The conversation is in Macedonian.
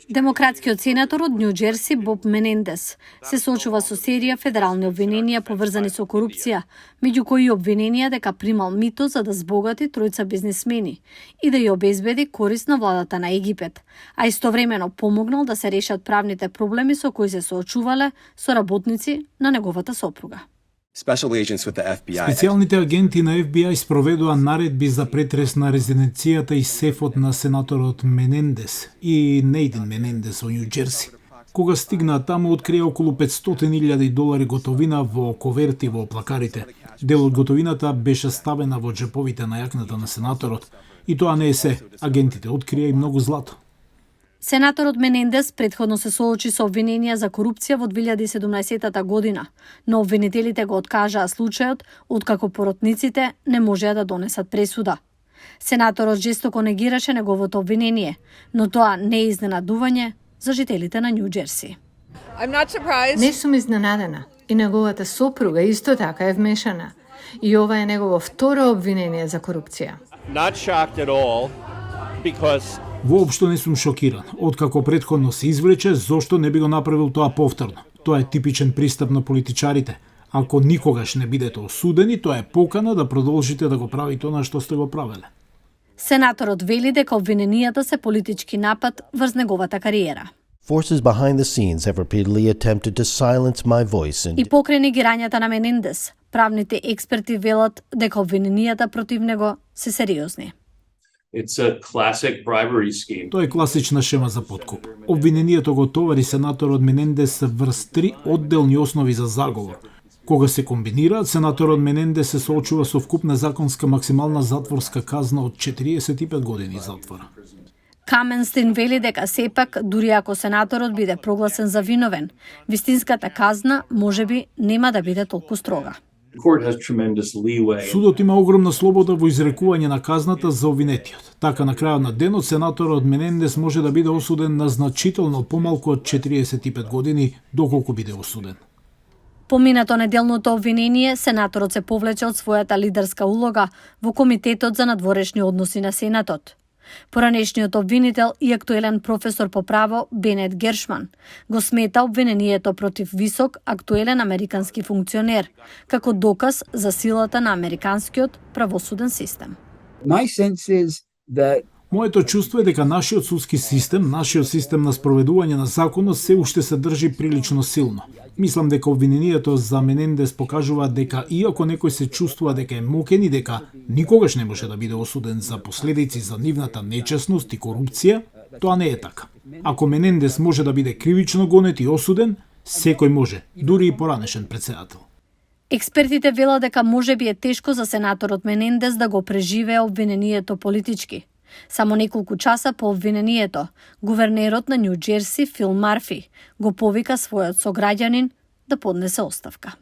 Демократскиот сенатор од Њу Џерси Боб Менендес се соочува со серија федерални обвиненија поврзани со корупција, меѓу кои обвиненија дека примал мито за да збогати тројца бизнисмени и да ја обезбеди корист на владата на Египет, а истовремено помогнал да се решат правните проблеми со кои се соочувале со работници на неговата сопруга. Специјалните агенти на FBI спроведува наредби за претрес на резиденцијата и сефот на сенаторот Менендес и Нејдин Менендес во Њу Џерси. Кога стигнаа таму, открија околу $500,000 готовина во коверти во плакарите. Дел од готовината беше ставена во џеповите на јакната на сенаторот. И тоа не е се. Агентите открија и многу злато. Сенаторот Менендес претходно се соочи со обвиненија за корупција во 2017 година, но обвинителите го откажаа случајот откако поротниците не можеа да донесат пресуда. Сенаторот жестоко негираше неговото обвинение, но тоа не е изненадување за жителите на Њу Џерси. Не сум изненадена. И неговата сопруга исто така е вмешана. И ова е негово второ обвинение за корупција. Воопшто не сум шокиран. Откако претходно се извлече, зошто не би го направил тоа повторно? Тоа е типичен пристап на политичарите. Ако никогаш не бидете осудени, тоа е покана да продолжите да го правите она што сте го правеле. Сенаторот вели дека обвиненијата се политички напад врз неговата кариера. Forces behind the scenes have repeatedly attempted to silence my voice И покрај негирањата на Менендес, правните експерти велат дека обвиненијата против него се сериозни. Тоа е класична шема за подкуп. Обвинението го товари сенаторот Менендес врз 3 одделни основи за заговор. Кога се комбинираат, сенаторот Менендес се соочува со вкупна законска максимална затворска казна од 45 години затвора. Каменстин вели дека сепак, дури ако сенаторот биде прогласен за виновен, вистинската казна можеби нема да биде толку строга. Судот има огромна слобода во изрекување на казната за обвинетиот. Така на крајот на денот сенаторот Менендес може да биде осуден на значително помалку од 45 години доколку биде осуден. Поминато неделното обвинение, сенаторот се повлече од својата лидерска улога во Комитетот за надворешни односи на Сенатот. Поранешниот обвинител и актуелен професор по право Бенет Гершман го смета обвинението против висок актуелен американски функционер како доказ за силата на американскиот правосуден систем. Моето чувство е дека нашиот судски систем, нашиот систем на спроведување на законот се уште се држи прилично силно. Мислам дека обвинението за Менендес покажува дека иако некој се чувствува дека е мокен и дека никогаш не може да биде осуден за последици за нивната нечесност и корупција, тоа не е така. Ако Менендес може да биде кривично гонет и осуден, секој може, дури и поранешен претседател. Експертите велат дека можеби е тешко за сенаторот Менендес да го преживее обвинението политички. Само неколку часа по обвинението, гувернерот на Њу Џерси Фил Марфи го повика својот сограѓанин да поднесе оставка.